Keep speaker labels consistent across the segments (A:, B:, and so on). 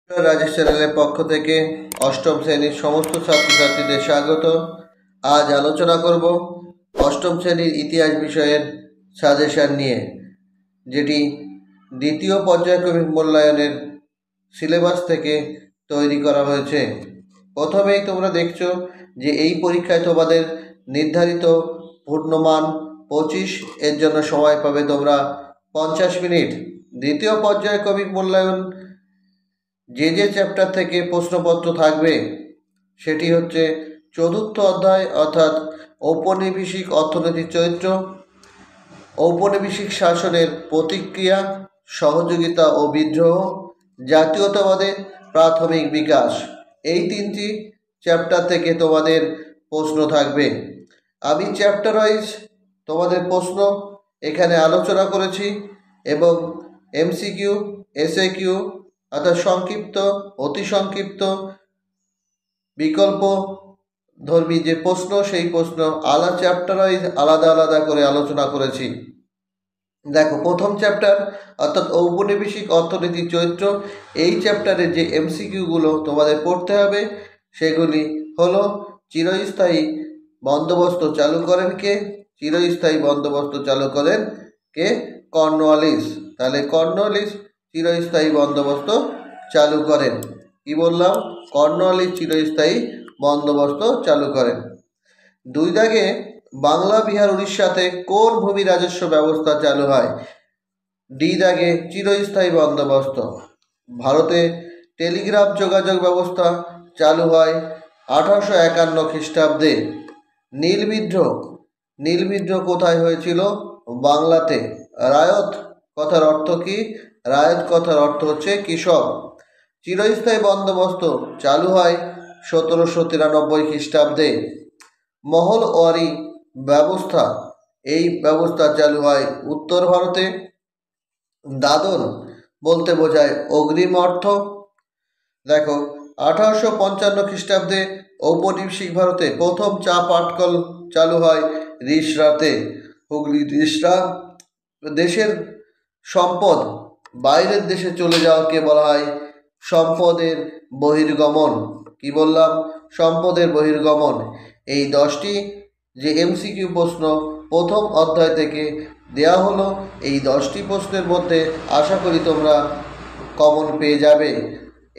A: রাজেশ চ্যানেলের পক্ষ থেকে অষ্টম শ্রেণীর সমস্ত ছাত্রছাত্রীদের স্বাগত। আজ আলোচনা করব অষ্টম শ্রেণীর ইতিহাস বিষয়ের সাজেশন নিয়ে, যেটি দ্বিতীয় পর্যায়ক্রমিক মূল্যায়নের সিলেবাস থেকে তৈরি করা হয়েছে। প্রথমেই তোমরা দেখছো যে এই পরীক্ষায় তোমাদের নির্ধারিত পূর্ণমান 25, এর জন্য সময় পাবে তোমরা 50 মিনিট। দ্বিতীয় পর্যায়ক্রমিক মূল্যায়ন যে চ্যাপ্টার থেকে প্রশ্নপত্র থাকবে সেটি হচ্ছে চতুর্থ অধ্যায়, অর্থাৎ ঔপনিবেশিক অর্থনৈতিক চরিত্র, ঔপনিবেশিক শাসনের প্রতিক্রিয়া, সহযোগিতা ও বিদ্রোহ, জাতীয়তাবাদের প্রাথমিক বিকাশ। এই তিনটি চ্যাপ্টার থেকে তোমাদের প্রশ্ন থাকবে। আমি চ্যাপ্টার ওয়াইজ তোমাদের প্রশ্ন এখানে আলোচনা করেছি এবং এমসিকিউ, এসএকিউ অর্থাৎ সংক্ষিপ্ত, অতি সংক্ষিপ্ত, বিকল্প ধর্মী যে প্রশ্ন, সেই প্রশ্ন আলাদা চ্যাপ্টার ওয়াইজ আলাদা আলাদা করে আলোচনা করেছি। দেখো, প্রথম চ্যাপ্টার অর্থাৎ ঔপনিবেশিক অর্থনীতির চরিত্র, এই চ্যাপ্টারে যে এমসিকিউগুলো তোমাদের পড়তে হবে সেগুলি হলো: চিরস্থায়ী বন্দোবস্ত চালু করেন কে? চিরস্থায়ী বন্দোবস্ত চালু করেন কে? কর্নওয়ালিস। তাহলে কর্নওয়ালিস চিরস্থায়ী বন্দোবস্ত চালু করেন। কি বললাম? কর্নওয়ালিস চিরস্থায়ী বন্দোবস্ত চালু করেন। 2 দাগে বাংলা, বিহার, উড়িষ্যাতে কোন ভূমি রাজস্ব ব্যবস্থা চালু হয়? ডি দাগে চিরস্থায়ী বন্দোবস্ত। ভারতে টেলিগ্রাফ যোগাযোগ ব্যবস্থা চালু হয় 1851 খ্রিস্টাব্দে। নীলবিদ্রোহ কোথায় হয়েছিল? বাংলাতে। রায়ত কথার অর্থ কি? রায়ত কথার অর্থ হচ্ছে কৃষক। চিরস্থায়ী বন্দোবস্ত চালু হয় 1793 খ্রিস্টাব্দে। মহলওয়ারি ব্যবস্থা, এই ব্যবস্থা চালু হয় উত্তর ভারতে। দাদন বলতে বোঝায় অগ্রিম অর্থ। দেখো, 1855 খ্রিস্টাব্দে ঔপনিবেশিক ভারতে প্রথম চা পাটকল চালু হয় রিষড়াতে। হুগলি রিষড়া। দেশের সম্পদ বাইরের দেশে চলে যাওয়াকে বলা হয় সম্পদের বহির্গমন। কি বললাম? সম্পদের বহির্গমন। এই 10টি যে এমসিকিউ প্রশ্ন প্রথম অধ্যায় থেকে দেয়া হলো, এই 10টি প্রশ্নের মধ্যে আশা করি তোমরা কমন পেয়ে যাবে।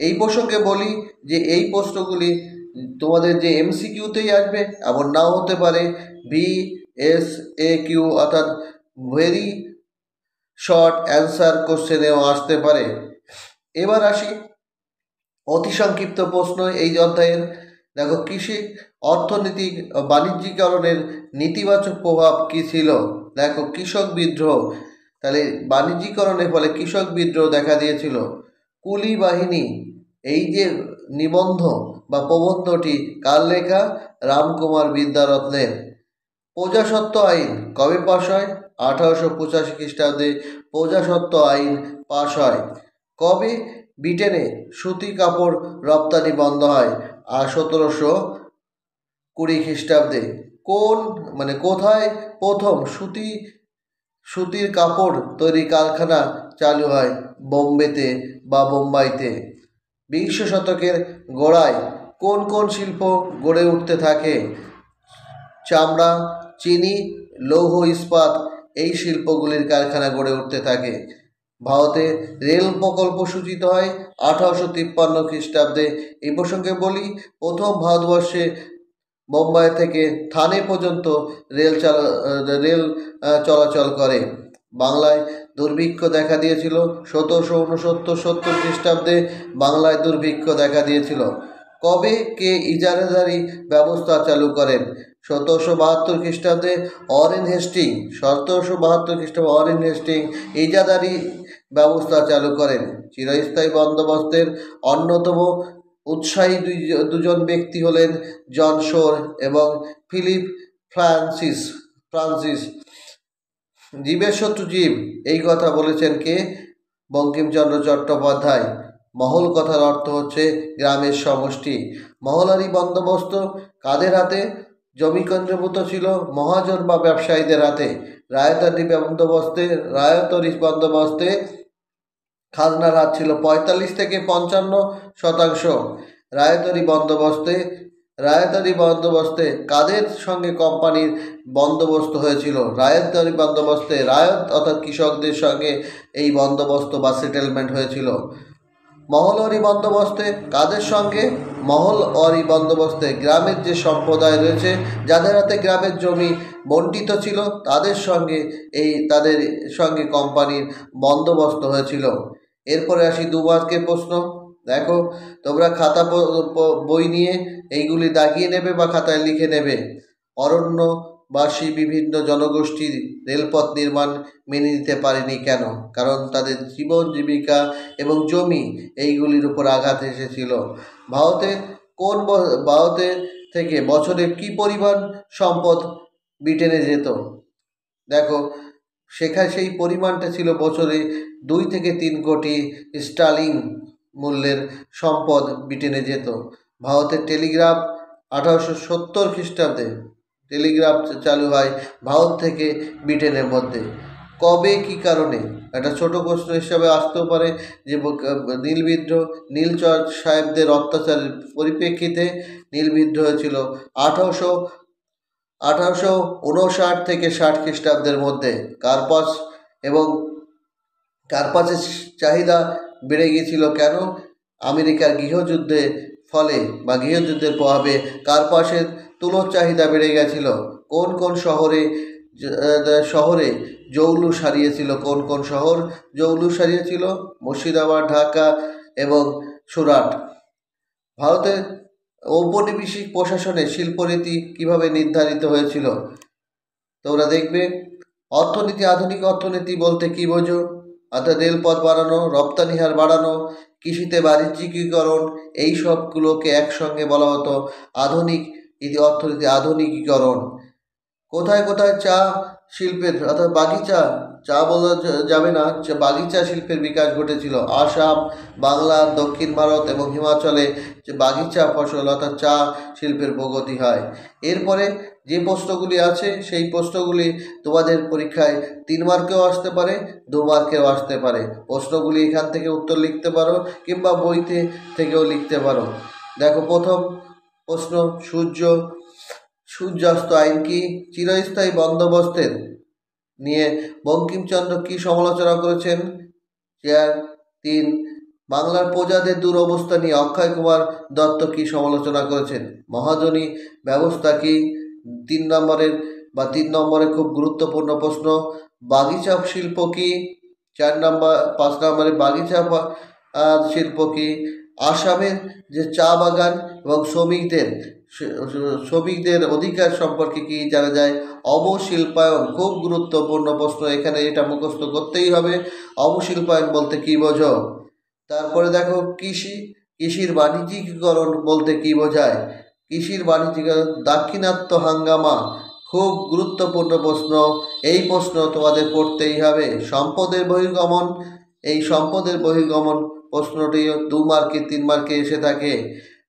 A: এই প্রসঙ্গে বলি যে এই প্রশ্নগুলি তোমাদের যে এমসিকিউতেই আসবে এমন নাও হতে পারে, ভিএসএকিউ অর্থাৎ ভেরি শর্ট অ্যান্সার কোশ্চেনেও আসতে পারে। এবার আসি অতি সংক্ষিপ্ত প্রশ্ন এই অধ্যায়ের। দেখো, কৃষি অর্থনৈতিক বাণিজ্যিকরণের নেতিবাচক প্রভাব কী ছিল? দেখো, কৃষক বিদ্রোহ। তাহলে বাণিজ্যিকরণের ফলে কৃষক বিদ্রোহ দেখা দিয়েছিল। কুলি বাহিনী, এই যে নিবন্ধ বা প্রবন্ধটি কার লেখা? রামকুমার বিদ্যারত্নের। প্রজাস্বত্ব আইন কবে পাশ হয়? 1885 খ্রিস্টাব্দে প্রজাস্বত্ব আইন পাশ হয়। কবে ব্রিটেনে সুতি কাপড় রপ্তানি বন্ধ হয়? 1720 খ্রিস্টাব্দে। কোথায় প্রথম সুতির কাপড় তৈরি কারখানা চালু হয়? বোম্বেতে বা বোম্বাইতে। 20 শতকের গোড়ায় কোন কোন শিল্প গড়ে উঠতে থাকে? চামড়া, চিনি, লৌহ ইস্পাত, এই শিল্পগুলির কারখানা গড়ে উঠতে থাকে। ভারতে রেল প্রকল্প সূচিত হয় 1853 খ্রিস্টাব্দে। এই প্রসঙ্গে বলি, প্রথম ভারতবর্ষে বোম্বাই থেকে থানে পর্যন্ত রেল চলাচল করে। বাংলায় দুর্ভিক্ষ দেখা দিয়েছিল 1769-70 খ্রিস্টাব্দে। বাংলায় দুর্ভিক্ষ দেখা দিয়েছিল। কবে কে ইজারাদারি ব্যবস্থা চালু করেন? 1772 খ্রিস্টাব্দে ওয়ারেন হেস্টিং। 1772 খ্রিস্টাব্দে ওয়ারেন হেস্টিং ইজারাদারি ব্যবস্থা চালু করেন। চিরস্থায়ী বন্দোবস্তের অন্যতম উৎসাহী দুজন ব্যক্তি হলেন জন শোর এবং ফিলিপ ফ্রান্সিস। জীবের শত্রু জীব, এই কথা বলেছেন কে? বঙ্কিমচন্দ্র চট্টোপাধ্যায়। মহল কথার অর্থ হচ্ছে গ্রামের সমষ্টি। মহলারি বন্দোবস্ত কাদের হাতে জমি কেন্দ্রীভূত ছিল? মহাজন বা ব্যবসায়ীদের হাতে। রায়তরি বন্দোবস্তে খাজনার হার ছিল 45 থেকে 55%। রায়তরি বন্দোবস্তে কাদের সঙ্গে কোম্পানির বন্দোবস্ত হয়েছিল? রায়তরি বন্দোবস্তে রায়ত অর্থাৎ কৃষকদের সঙ্গে এই বন্দোবস্ত বা সেটেলমেন্ট হয়েছিল। মহলওয়ারি বন্দোবস্তে কাদের সঙ্গে? মহলওয়ারি বন্দোবস্তে গ্রামের যে সম্প্রদায় রয়েছে, যাদের হাতে গ্রামের জমি বণ্টিত ছিল, তাদের সঙ্গে কোম্পানির বন্দোবস্ত হয়েছিল। এরপরে আসি 2 মার্কের প্রশ্ন। দেখো, তোমরা খাতা বই নিয়ে এইগুলি দাগিয়ে নেবে বা খাতায় লিখে নেবে। অরণ্যবাসী বিভিন্ন জনগোষ্ঠীর রেলপথ নির্মাণ মেনে নিতে পারেনি কেন? কারণ তাদের জীবন জীবিকা এবং জমি এইগুলির উপর আঘাত এসেছিল। ভারতে থেকে বছরে কি পরিমাণ সম্পদ ব্রিটেনে যেত? দেখো, সেখানে সেই পরিমাণটা ছিল বছরে 2 থেকে 3 কোটি স্টার্লিং মূল্যের সম্পদ ব্রিটেনে যেত। ভারতের টেলিগ্রাফ 1870 খ্রিস্টাব্দে টেলিগ্রাফ চালু হয় ভারত থেকে ব্রিটেনের মধ্যে। কবে, কি কারণে? একটা ছোট প্রশ্ন হিসাবে আসতেও পারে যে নীল বিদ্রোহ, নীলচর সাহেবদের অত্যাচারের পরিপ্রেক্ষিতে নীল বিদ্রোহ হয়েছিল 1859 থেকে 60 খ্রিস্টাব্দের মধ্যে। কার্পাসের চাহিদা বেড়ে গিয়েছিল কেন? আমেরিকার গৃহযুদ্ধের ফলে বা গৃহযুদ্ধের প্রভাবে কার্পাসের তুলোর চাহিদা বেড়ে গেছিল। কোন কোন শহরে জৌলুস হারিয়েছিল? কোন কোন শহর জৌলুস হারিয়েছিল? মুর্শিদাবাদ, ঢাকা এবং সুরাট। ভারতের ঔপনিবেশিক প্রশাসনে শিল্পনীতি কিভাবে নির্ধারিত হয়েছিল? তোমরা দেখবে, অর্থনীতি, আধুনিক অর্থনীতি বলতে কি বোঝো? অর্থাৎ রেলপথ বাড়ানো, রপ্তানি হার বাড়ানো, কৃষিতে বাণিজ্যিকীকরণ, এই সবগুলোকে একসঙ্গে বলা হতো আধুনিক অর্থনীতি, আধুনিকীকরণ। কোথায় কোথায় চা শিল্পের অর্থাৎ বাগিচা, চা বলা যাবে না, বাগিচা শিল্পের বিকাশ ঘটেছিল? আসাম, বাংলা, দক্ষিণ ভারত এবং হিমাচলে যে বাগিচা ফসল অর্থাৎ চা শিল্পের প্রগতি হয়। এরপরে যে প্রশ্নগুলি আছে সেই প্রশ্নগুলি তোমাদের পরীক্ষায় 3 মার্কেও আসতে পারে, 2 মার্কেও আসতে পারে। প্রশ্নগুলি এখান থেকে উত্তর লিখতে পারো কিংবা বইতে থেকেও লিখতে পারো। দেখো, প্রথম প্রশ্ন, সূর্যাস্ত আইন কি? চিরস্থায়ী বন্দোবস্তের নিয়ে বঙ্কিমচন্দ্র কি সমালোচনা করেছেন? 3 বাংলার প্রজাদের দুরবস্থা নিয়ে অক্ষয় কুমার দত্ত কি সমালোচনা করেছেন? মহাজনী ব্যবস্থা কি? 3 নম্বরে খুব গুরুত্বপূর্ণ প্রশ্ন, বাগিচা শিল্প কি? 5 নম্বরে বাগিচা শিল্প কি? আসামের যে চা বাগান এবং শ্রমিকদের অধিকার সম্পর্কে কি জানা যায়? অবশিল্পায়ন খুব গুরুত্বপূর্ণ প্রশ্ন, এখানে এটা মুখস্থ করতেই হবে। অবশিল্পায়ন বলতে কি বোঝো? তারপরে দেখো, কৃষির বাণিজ্যিকীকরণ বলতে কি বোঝায়? কৃষির বাণিজ্যিকীকরণ, দাক্ষিণাত্য হাঙ্গামা খুব গুরুত্বপূর্ণ প্রশ্ন, এই প্রশ্ন তোমাদের পড়তেই হবে। এই সম্পদের বহির্গমন প্রশ্নটিও 2 মার্কে 3 মার্কে এসে থাকে।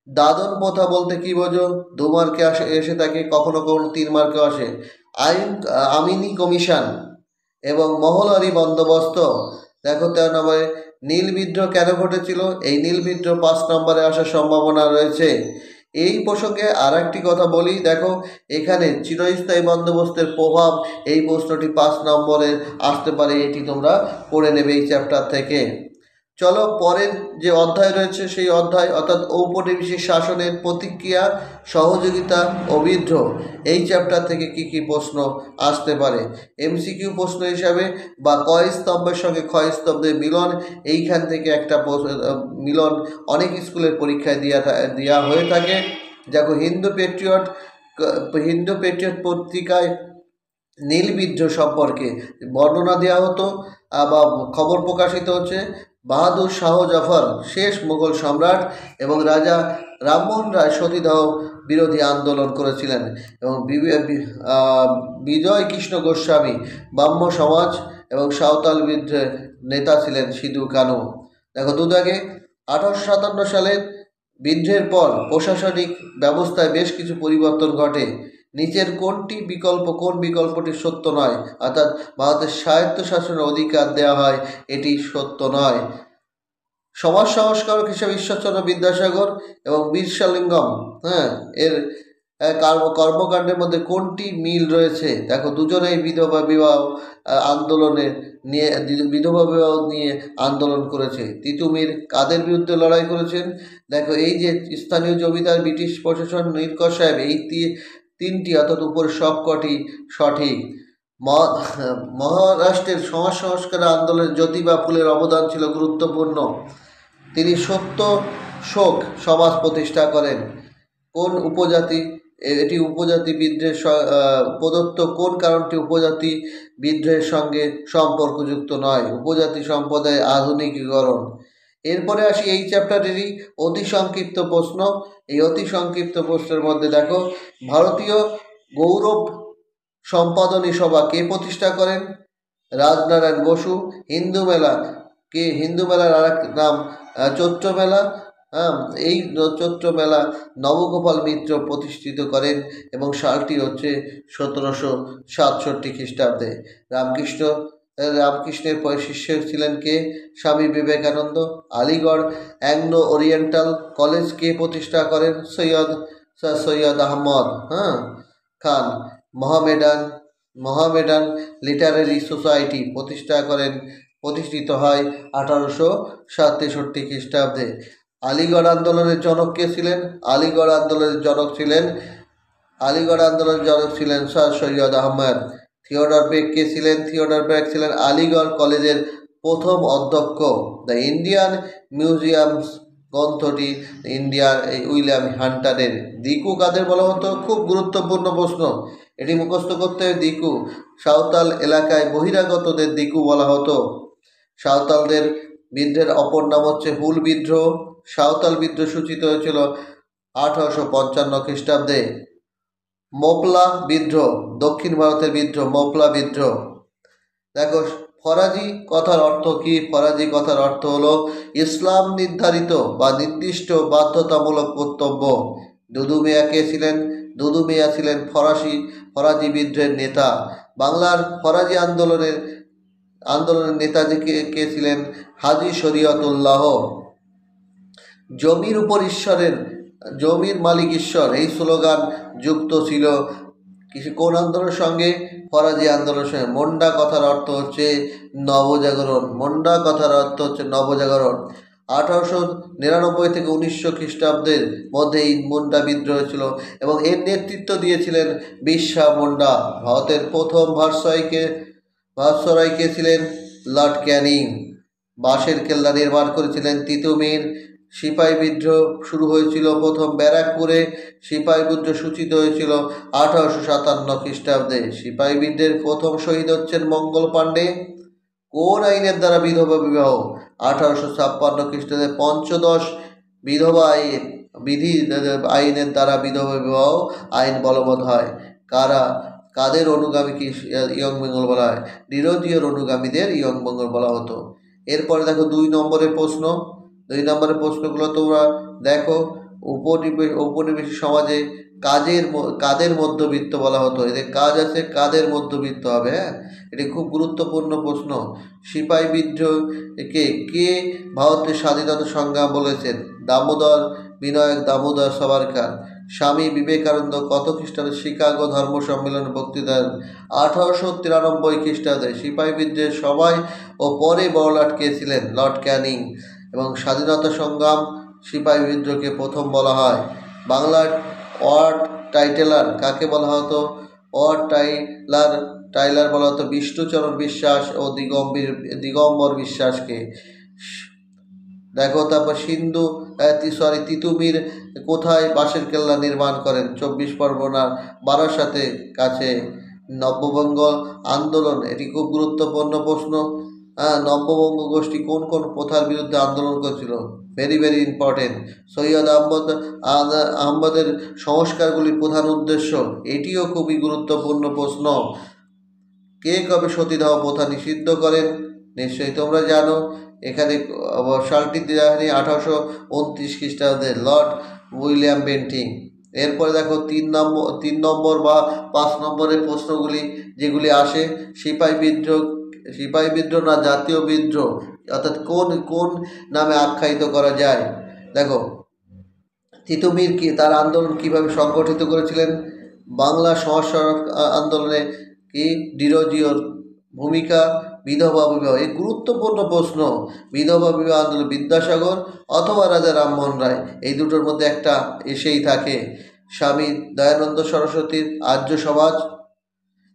A: দাদন প্রথা বলতে কি বোঝো? 2 মার্কে এসে থাকে, কখনো কখনো 3 মার্কেও আসে। আমিনি কমিশন এবং মহলওয়ারি বন্দোবস্ত। দেখো 13 নম্বরে, নীল বিদ্রোহ কেন ঘটেছিল? এই নীল বিদ্রোহ 5 নম্বরে আসার সম্ভাবনা রয়েছে। এই প্রসঙ্গে আর একটি কথা বলি, দেখো এখানে চিরস্থায়ী বন্দোবস্তের প্রভাব, এই প্রশ্নটি 5 নম্বরে আসতে পারে, এটি তোমরা পড়ে নেবে এই চ্যাপ্টার থেকে। চলো, পরের যে অধ্যায় রয়েছে সেই অধ্যায় অর্থাৎ ঔপনিবেশিক শাসনের প্রতিক্রিয়া, সহযোগিতা ও বিদ্রোহ, এই চ্যাপ্টার থেকে কি কি প্রশ্ন আসতে পারে? এমসিকিউ প্রশ্ন হিসাবে বা ক স্তম্ভের সঙ্গে খ স্তম্ভের মিলন, এইখান থেকে একটা মিলন অনেক স্কুলের পরীক্ষায় দেওয়া হয়ে থাকে। দেখো, হিন্দু পেট্রিয়ট পত্রিকায় নীল বিদ্রোহ সম্পর্কে বর্ণনা দেওয়া হতো বা খবর প্রকাশিত হচ্ছে। বাহাদুর শাহ জাফর শেষ মুঘল সম্রাট এবং রাজা রামমোহন রায় সতীদাহ বিরোধী আন্দোলন করেছিলেন এবং বিজয় কৃষ্ণ গোস্বামী ব্রাহ্ম সমাজ এবং সাঁওতাল বিদ্রোহের নেতা ছিলেন সিধু কানু। দেখো, দুদাগে 1857 সালের বিদ্রোহের পর প্রশাসনিক ব্যবস্থায় বেশ কিছু পরিবর্তন ঘটে। নিচের কোন বিকল্পটি সত্য নয়? অর্থাৎ ভারতের স্বায়ত্তশাসনের অধিকার দেওয়া হয়, এটি সত্য নয়। সমাজ সংস্কারক হিসেবে ঈশ্বরচন্দ্র বিদ্যাসাগর এবং বীরসালিঙ্গম, হ্যাঁ, এর কর্মকাণ্ডের মধ্যে কোনটি মিল রয়েছে? দেখো, দুজনেই বিধবা বিবাহ আন্দোলনে নিয়ে বিধবা বিবাহ নিয়ে আন্দোলন করেছে। তিতুমির কাদের বিরুদ্ধে লড়াই করেছেন? দেখো, এই যে স্থানীয় জমিদার, ব্রিটিশ প্রশাসন, নীলকর সাহেব, এই তিনটি অর্থাৎ উপরে সবকটি সঠিক। মহারাষ্ট্রের সমাজ সংস্কার আন্দোলনে জ্যোতিবা ফুলের অবদান ছিল গুরুত্বপূর্ণ। তিনি সত্য শোক সমাজ প্রতিষ্ঠা করেন। কোন উপজাতি, এটি উপজাতি বিদ্রোহের প্রদত্ত কোন কারণটি উপজাতি বিদ্রোহের সঙ্গে সম্পর্কযুক্ত নয়? উপজাতি সম্প্রদায় আধুনিকীকরণ। এরপরে আসি এই চ্যাপ্টারেরই অতি সংক্ষিপ্ত প্রশ্ন। এই অতি সংক্ষিপ্ত প্রশ্নের মধ্যে দেখো, ভারতীয় গৌরব সম্পাদনী সভা কে প্রতিষ্ঠা করেন? রাজনারায়ণ বসু। হিন্দু মেলা কে? হিন্দু মেলার আর এক নাম চৈত্র মেলা। এই চৈত্র মেলা নবগোপাল মিত্র প্রতিষ্ঠিত করেন এবং সালটি হচ্ছে 1767 খ্রিস্টাব্দে। রামকৃষ্ণের শিষ্য ছিলেন কে? Swami Vivekananda. Aligarh Anglo Oriental college কে প্রতিষ্ঠা করেন? Syed Ahmad Khan. Mohammedan literary society প্রতিষ্ঠিত হয় 1863 খ্রিস্টাব্দে। আলিগড় আন্দোলনের জনক কে ছিলেন? আলিগড় আন্দোলনের জনক ছিলেন sir Syed Ahmad. Theodore Beck কে ছিলেন? থিওডর বেক ছিলেন আলিগড় কলেজের প্রথম অধ্যক্ষ। দ্য ইন্ডিয়ান মিউজিয়ামস গ্রন্থটি উইলিয়াম হান্টারের। দিকু কাদের বলা হতো? খুব গুরুত্বপূর্ণ প্রশ্ন, এটি মুখস্থ করতে হবে। দিকু সাঁওতাল এলাকায় বহিরাগতদের দিকু বলা হতো। সাঁওতালদের বিদ্রোহের অপর নাম হচ্ছে হুল বিদ্রোহ। সাঁওতাল বিদ্রোহ সূচিত হয়েছিল 1855 খ্রিস্টাব্দে। মোপলা বিদ্রোহ, দক্ষিণ ভারতের বিদ্রোহ, মোপলা বিদ্রোহ। দেখো, ফরাজি কথার অর্থ কি? ফরাজি কথার অর্থ হলো ইসলাম নির্ধারিত বা নির্দিষ্ট বাধ্যতামূলক কর্তব্য। দুদু মিয়া কে ছিলেন? দুদু মিয়া ছিলেন ফরাজি বিদ্রোহের নেতা। বাংলার ফরাজি আন্দোলনের নেতাজি কে ছিলেন? হাজী শরীয়তুল্লাহ। জমির উপর ঈশ্বরের, জমির মালিক ঈশ্বর, এই স্লোগান যুক্ত ছিল কোন আন্দোলনের সঙ্গে? ফরাজি আন্দোলনের সঙ্গে। মন্ডা কথার অর্থ হচ্ছে নবজাগরণ। মন্ডা কথার অর্থ হচ্ছে নবজাগরণ। 1899 থেকে 1900 খ্রিস্টাব্দের মধ্যে এই মুন্ডা বিদ্রোহ ছিল এবং এর নেতৃত্ব দিয়েছিলেন বিরসা মুন্ডা। ভারতের প্রথম ভাইসরয় কে ছিলেন? লর্ড ক্যানিং। বাঁশের কেল্লা নির্মাণ করেছিলেন তিতুমির। সিপাহী বিদ্রোহ শুরু হয়েছিল প্রথম ব্যারাকপুরে। সিপাহী বিদ্রোহ সূচিত হয়েছিল 1857 খ্রিস্টাব্দে। সিপাহী বিদ্রোহের প্রথম শহীদ হচ্ছেন মঙ্গল পাণ্ডে। কোন আইনের দ্বারা বিধবা বিবাহ? 1856 খ্রিস্টাব্দে পঞ্চদশ বিধবা আইনের দ্বারা বিধবা বিবাহ আইন বলবৎ হয়। কাদের অনুগামীকে ইয়ং বেঙ্গল বলা হয়? ডিরোজিওর অনুগামীদের ইয়ং বেঙ্গল বলা হতো। এরপরে দেখো 2 নম্বরের প্রশ্ন। 2 নম্বরের প্রশ্নগুলো তোমরা দেখো। উপনিবেশিক সমাজে কাদের মধ্যবিত্ত বলা হতো? এদের কাজ আছে, কাদের মধ্যবিত্ত হবে? এটি খুব গুরুত্বপূর্ণ প্রশ্ন। সিপাহী বিদ্রোহ কে ভারতের স্বাধীনতা সংগ্রাম বলেছেন? বিনায়ক দামোদর সাভারকার। স্বামী বিবেকানন্দ কত খ্রিস্টাব্দে শিকাগো ধর্ম সম্মেলনে বক্তৃতা দেন? 1893 খ্রিস্টাব্দে। সিপাহী বিদ্রোহের সময় ও পরে বড়লাট কে ছিলেন? লর্ড ক্যানিং। এবং স্বাধীনতা সংগ্রাম সিপাহী বিদ্রোহকে প্রথম বলা হয়। বাংলার ওয়ার্ড টাইটেলার কাকে বলা হতো? ওয়ার্ড টাইলার বলা হতো বিষ্ণুচরণ বিশ্বাস ও দিগম্বর বিশ্বাসকে। দেখো, তারপর তিতুমির কোথায় বাঁশের কেল্লা নির্মাণ করেন? 24 পরগনার বারাসাতের কাছে। নব্যবঙ্গ আন্দোলন, এটি খুব গুরুত্বপূর্ণ প্রশ্ন। নব্যবঙ্গ গোষ্ঠী কোন কোন প্রথার বিরুদ্ধে আন্দোলন করেছিল? Very very important. সৈয়দ আহমদের সংস্কারগুলির প্রধান উদ্দেশ্য, এটিও খুবই গুরুত্বপূর্ণ প্রশ্ন। কে কবে সতীদাহ প্রথা নিষিদ্ধ করেন? নিশ্চয়ই তোমরা জানো। এখানে সালটি দেওয়া হয়নি 1829 খ্রিস্টাব্দে, লর্ড উইলিয়াম বেন্টিং। এরপরে দেখো 3 নম্বর বা 5 নম্বরের প্রশ্নগুলি যেগুলি আসে। সিপাহী বিদ্রোহ সিপাহী বিদ্রোহ না জাতীয় বিদ্রোহ, অর্থাৎ কোন কোন নামে আখ্যায়িত করা যায়? দেখো, তিতুমির কি তার আন্দোলন কিভাবে সংগঠিত করেছিলেন? বাংলা সমাজ আন্দোলনে কি ডিরোজিওর ভূমিকা? বিধবা বিবাহ, এই গুরুত্বপূর্ণ প্রশ্ন। বিধবা বিবাহ আন্দোলন বিদ্যাসাগর অথবা রাজা রামমোহন রায়, এই দুটোর মধ্যে একটা এসেই থাকে। স্বামী দয়ানন্দ সরস্বতীর আর্য সমাজ,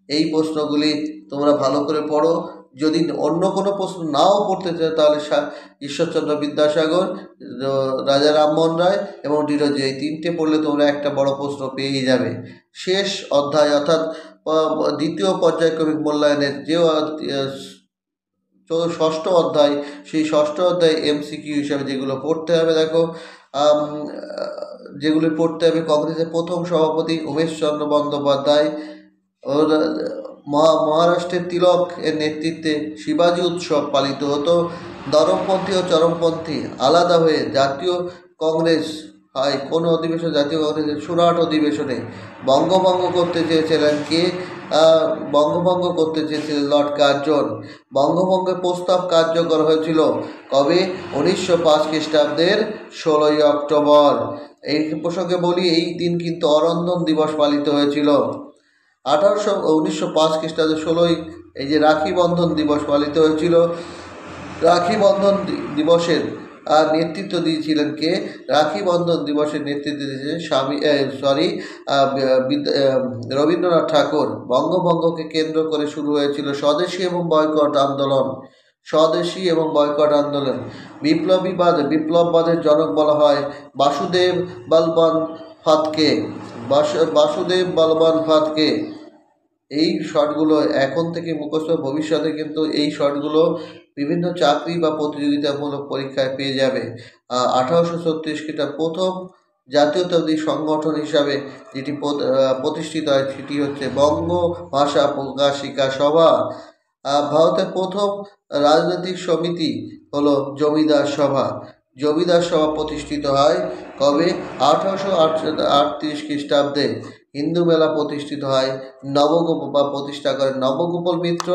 A: এই প্রশ্নগুলি তোমরা ভালো করে পড়ো। যদি অন্য কোনো প্রশ্ন নাও পড়তে চাও তাহলে ঈশ্বরচন্দ্র বিদ্যাসাগর, রাজা রামমোহন রায় এবং ডিরোজি, এই তিনটে পড়লে তোমরা একটা বড় প্রশ্ন পেয়েই যাবে। শেষ অধ্যায় অর্থাৎ দ্বিতীয় পর্যায়ক্রমিক মূল্যায়নের যে ষষ্ঠ অধ্যায়, সেই ষষ্ঠ অধ্যায় এমসিকিউ হিসাবে যেগুলো পড়তে হবে, দেখো যেগুলি পড়তে হবে। কংগ্রেসের প্রথম সভাপতি উমেশচন্দ্র বন্দ্যোপাধ্যায়, মহারাষ্ট্রের তিলক এর নেতৃত্বে শিবাজি উৎসব পালিত হতো। নরমপন্থী ও চরমপন্থী আলাদা হয়ে জাতীয় কংগ্রেস হয় কোন অধিবেশন? জাতীয় কংগ্রেসের সুরাট অধিবেশনে। বঙ্গভঙ্গ করতে চেয়েছিলেন কে? বঙ্গভঙ্গ করতে চেয়েছিলেন লর্ড কার্জন। বঙ্গভঙ্গের প্রস্তাব কার্যকর হয়েছিল কবে? 1905 খ্রিস্টাব্দের 16ই অক্টোবর। এই প্রসঙ্গে বলি, এই দিন কিন্তু অরন্ধন দিবস পালিত হয়েছিল। 1905 খ্রিস্টাব্দের 16ই এই যে রাখি বন্ধন দিবস পালিত হয়েছিল। রাখি বন্ধন দিবসের নেতৃত্ব দিয়েছিলেন কে? রাখি বন্ধন দিবসের নেতৃত্ব দিয়েছিলেন রবীন্দ্রনাথ ঠাকুর। বঙ্গভঙ্গকে কেন্দ্র করে শুরু হয়েছিল স্বদেশী এবং বয়কট আন্দোলন। স্বদেশী এবং বয়কট আন্দোলন। বিপ্লববাদের জনক বলা হয় বাসুদেব বলবন্ত ফাতকে। বাসুদেব বলবন্ত ফাতকে। এই শর্টগুলো এখন থেকে মুখস্থ, ভবিষ্যতে কিন্তু এই শর্টগুলো বিভিন্ন চাকরি বা প্রতিযোগিতামূলক পরীক্ষায় পেয়ে যাবে। 1836 খ্রিস্টাব্দে প্রথম জাতীয়তাবাদী সংগঠন হিসাবে যেটি প্রতিষ্ঠিত হয় সেটি হচ্ছে বঙ্গ ভাষা প্রকাশিকা সভা। ভারতের প্রথম রাজনৈতিক সমিতি হলো জমিদার সভা। জমিদার সভা প্রতিষ্ঠিত হয় কবে? 1838 খ্রিস্টাব্দে। হিন্দু মেলা প্রতিষ্ঠিত হয় প্রতিষ্ঠা করেন নবগোপাল মিত্র।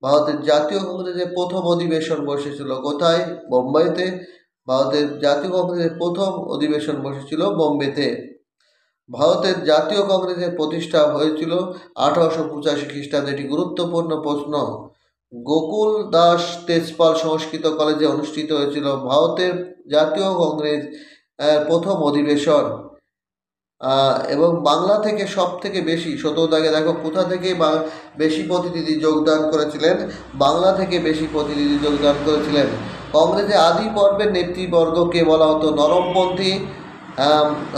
A: ভারতের জাতীয় কংগ্রেসের প্রথম অধিবেশন বসেছিল কোথায়? বোম্বাইতে। ভারতের জাতীয় কংগ্রেসের প্রথম অধিবেশন বসেছিল বোম্বেতে। ভারতের জাতীয় কংগ্রেসের প্রতিষ্ঠা হয়েছিল 1885 খ্রিস্টাব্দে। এটি গুরুত্বপূর্ণ প্রশ্ন। গোকুল দাস তেজপাল সংস্কৃত কলেজে অনুষ্ঠিত হয়েছিল ভারতের জাতীয় কংগ্রেস প্রথম অধিবেশন। এবং বাংলা থেকে সব থেকে বেশি, 17 দাগে দেখো কোথা থেকে বেশি প্রতিনিধি যোগদান করেছিলেন? বাংলা থেকে বেশি প্রতিনিধি যোগদান করেছিলেন। কংগ্রেসের আদি পর্বের নেতৃবর্গকে বলা হতো নরমপন্থী।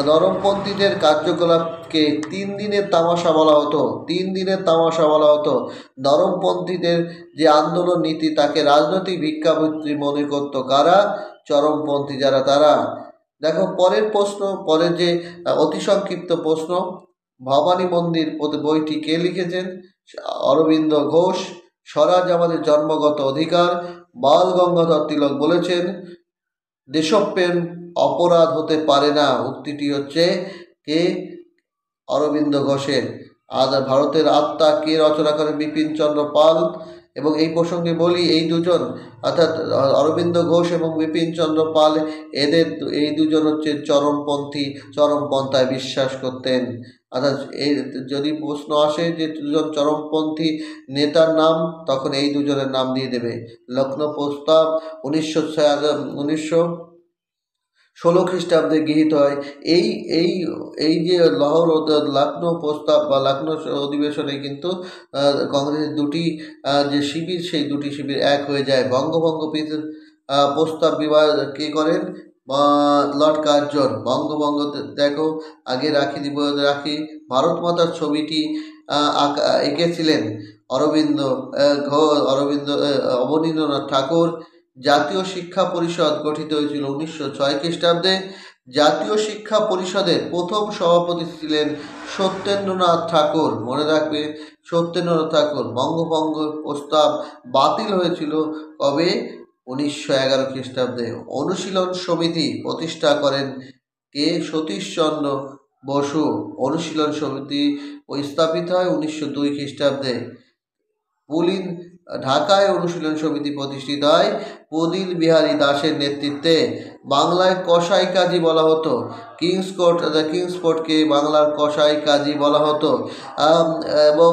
A: নরমপন্থীদের কার্যকলাপকে 3 দিনের তামাশা বলা হতো। 3 দিনের তামাশা বলা হতো। নরমপন্থীদের যে আন্দোলন নীতি তাকে রাজনৈতিক ভিক্ষাবৃত্তি মনে করত কারা? চরমপন্থী যারা, তারা। দেখো পরের প্রশ্ন, পরের যে অতি সংক্ষিপ্ত প্রশ্ন, ভবানী মন্দির বইটি কে লিখেছেন? অরবিন্দ ঘোষ। স্বরাজ আমাদের জন্মগত অধিকার, বাল গঙ্গাধর তিলক বলেছেন। দেশপ্রেম অপরাধ হতে পারে না, উক্তিটি হচ্ছে কে? অরবিন্দ ঘোষের। আর ভারতের আত্মা কে রচনা করেন? বিপিনচন্দ্র পাল। এবং এই প্রসঙ্গে বলি, এই দুজন অর্থাৎ অরবিন্দ ঘোষ এবং বিপিনচন্দ্র পাল, এই দুজন হচ্ছে চরমপন্থী, চরমপন্থায় বিশ্বাস করতেন। অর্থাৎ এই যদি প্রশ্ন আসে যে দুজন চরমপন্থী নেতার নাম, তখন এই দুজনের নাম দিয়ে দেবে। লখনৌ প্রস্তাব 1916 খ্রিস্টাব্দে গৃহীত হয়। এই যে লখনৌ প্রস্তাব বা লখনৌ অধিবেশনে কিন্তু কংগ্রেসের দুটি যে শিবির, সেই দুটি শিবির এক হয়ে যায়। বঙ্গভঙ্গ প্রস্তাব বিবাদ কে করেন? Lord Curzon. বঙ্গভঙ্গ দেখো, আগে রাখি ভারত মাতার ছবিটি এঁকেছিলেন অবনীন্দ্রনাথ ঠাকুর। জাতীয় শিক্ষা পরিষদ গঠিত হয়েছিল 1906 খ্রিস্টাব্দে। জাতীয় শিক্ষা পরিষদের প্রথম সভাপতি ছিলেন সত্যেন্দ্রনাথ ঠাকুর। মনে রাখবে, সত্যেন্দ্রনাথ ঠাকুর। বঙ্গভঙ্গ প্রস্তাব বাতিল হয়েছিল কবে? 1911 খ্রিস্টাব্দে। অনুশীলন সমিতি প্রতিষ্ঠা করেন কে? সতীশচন্দ্র বসু। অনুশীলন সমিতি স্থাপিত হয় 1902 খ্রিস্টাব্দে। ঢাকায় অনুশীলন সমিতি প্রতিষ্ঠিত হয় পুদিল বিহারী দাসের নেতৃত্বে। বাংলায় কসাই কাজী বলা হতো। কিংস কোর্টকে বাংলার কসাই কাজী বলা হতো। এবং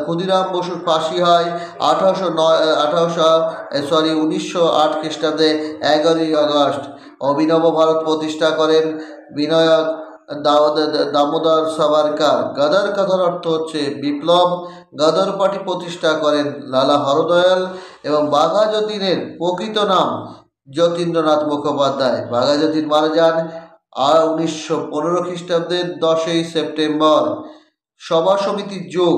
A: ক্ষুদিরাম বসুর ফাঁসি হয় 1908 খ্রিস্টাব্দে 11ই আগস্ট। অভিনব ভারত প্রতিষ্ঠা করেন বিনায়ক দামোদর সাভারকার। গদর কথার অর্থ হচ্ছে বিপ্লব। গদর পার্টি প্রতিষ্ঠা করেন লালা হরদয়াল। এবং বাঘা যতীনের প্রকৃত নাম যতীন্দ্রনাথ মুখোপাধ্যায়। বাঘা যতীন মারা যান 1915 খ্রিস্টাব্দের 10ই সেপ্টেম্বর। সভা সমিতির যুগ,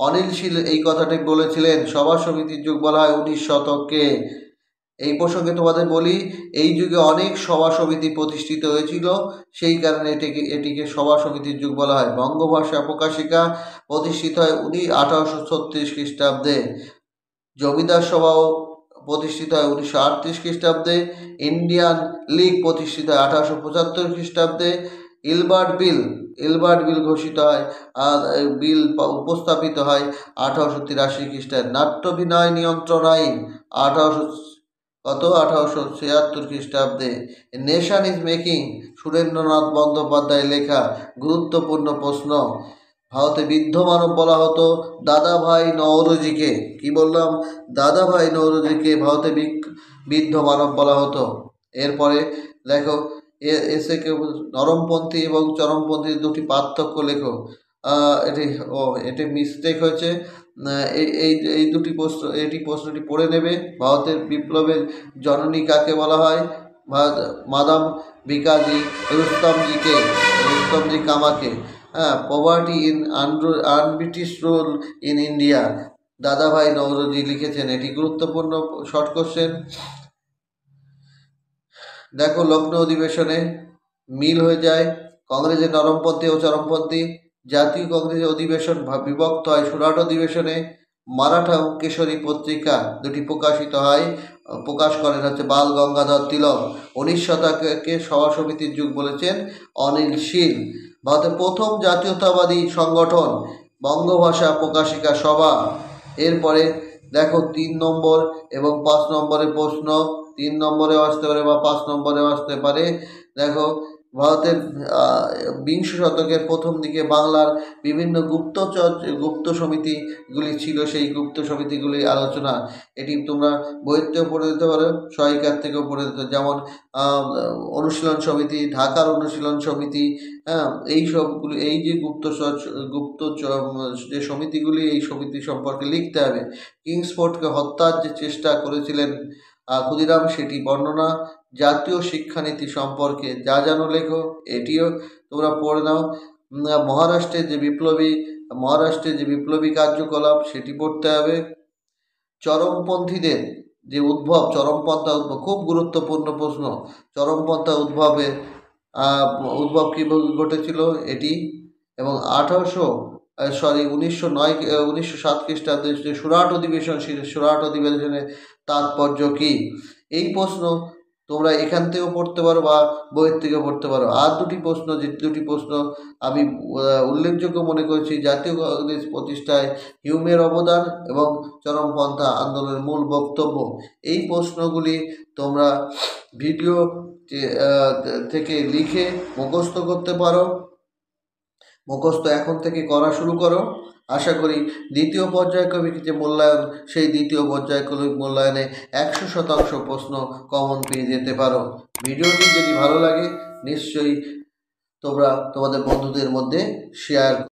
A: অনিল শীল এই কথাটি বলেছিলেন। সভা সমিতির যুগ বলা হয় 19 শতককে। এই প্রসঙ্গে তোমাদের বলি, এই যুগে অনেক সভা সমিতি প্রতিষ্ঠিত হয়েছিল, সেই কারণে এটিকে সভা সমিতির যুগ বলা হয়। বঙ্গভাষা প্রকাশিকা প্রতিষ্ঠিত হয় 1836 খ্রিস্টাব্দে। জমিদার সভাও প্রতিষ্ঠিত হয় 1938 খ্রিস্টাব্দে। ইন্ডিয়ান লীগ প্রতিষ্ঠিত হয় 1875 খ্রিস্টাব্দে। ইলবার্ট বিল ঘোষিত হয়, বিল উপস্থাপিত হয় 1883 খ্রিস্টাব্দে। নাট্যাভিনয় নিয়ন্ত্রণ আইন 1876 খ্রিস্টাব্দে। Nation is making, Surendranath Bandyopadhyay লেখা গুরুত্বপূর্ণ প্রশ্ন। ভারতে বৃদ্ধ মানব বলা হতো দাদাভাই নওরোজিকে। কি বললাম? দাদাভাই নওরোজিকে ভারতে বৃদ্ধ মানব বলা হতো। এরপরে দেখো, এসে নরমপন্থী এবং চরমপন্থী দুটি পার্থক্য লেখো। এটি মিস্টেক হয়েছে। এই দুটি প্রশ্নটি পড়ে নেবে। ভারতের বিপ্লবের জননী কাকে বলা হয়? মাদাম ভিকাজি রুস্তমজি কামাকে। Poverty in unBritish rule in India, Dadabhai Naoroji লিখেছেন। এটি গুরুত্বপূর্ণ শর্ট কোশ্চেন। দেখো, লখনৌ অধিবেশনে মিল হয়ে যায় কংগ্রেসের নরমপন্থী ও চরমপন্থী। জাতীয় কংগ্রেসের অধিবেশন বিভক্ত হয় সুরাট অধিবেশনে। মারাঠা ও কেশরী পত্রিকা দুটি প্রকাশ করেন বাল গঙ্গাধর তিলক। 19 শতকে সভা সমিতির যুগ বলেছেন অনিল শীল। ভারতের প্রথম জাতীয়তাবাদী সংগঠন বঙ্গভাষা প্রকাশিকা সভা। এরপরে দেখো 3 নম্বর এবং 5 নম্বরের প্রশ্ন। 3 নম্বরেও আসতে পারে বা 5 নম্বরেও আসতে পারে। দেখো, ভারতের 20 শতকের প্রথম দিকে বাংলার বিভিন্ন গুপ্ত সমিতিগুলি ছিল, সেই গুপ্ত সমিতিগুলির আলোচনা। এটি তোমরা বইতেও পড়ে দিতে পারো, সহায়িকার থেকেও পড়ে দিতে। যেমন অনুশীলন সমিতি, ঢাকার অনুশীলন সমিতি, এই সবগুলি, এই যে গুপ্ত যে সমিতিগুলি, এই সমিতি সম্পর্কে লিখতে হবে। কিংসফোর্ডকে হত্যার যে চেষ্টা করেছিলেন ক্ষুদিরাম, সেটি বর্ণনা। জাতীয় শিক্ষানীতি সম্পর্কে যা জানো লেখো, এটিও তোমরা পড়ে নাও। মহারাষ্ট্রের যে বিপ্লবী কার্যকলাপ, সেটি পড়তে হবে। চরমপন্থীদের যে চরমপন্থা উদ্ভব, খুব গুরুত্বপূর্ণ প্রশ্ন। চরমপন্থা উদ্ভব কীভাবে ঘটেছিল এটি। এবং 1907 খ্রিস্টাব্দে যে সুরাট অধিবেশন ছিল, সুরাট অধিবেশনের তাৎপর্য কী? এই প্রশ্ন তোমরা এখান থেকেও পড়তে পারো বা বইয়ের থেকেও পড়তে পারো। আর দুটি প্রশ্ন আমি উল্লেখযোগ্য মনে করছি: জাতীয় কংগ্রেস প্রতিষ্ঠায় হিউমের অবদান এবং চরমপন্থা আন্দোলনের মূল বক্তব্য। এই প্রশ্নগুলি তোমরা ভিডিও থেকে লিখে মুখস্থ করতে পারো। মুখস্থ এখন থেকে করা শুরু করো। আশা করি দ্বিতীয় পর্যায়ক্রমিক যে মূল্যায়ন, সেই দ্বিতীয় পর্যায়ক্রমিক মূল্যায়নে 100% প্রশ্ন কমন পেয়ে যেতে পারো। ভিডিওটি যদি ভালো লাগে নিশ্চয়ই তোমরা তোমাদের বন্ধুদের মধ্যে শেয়ার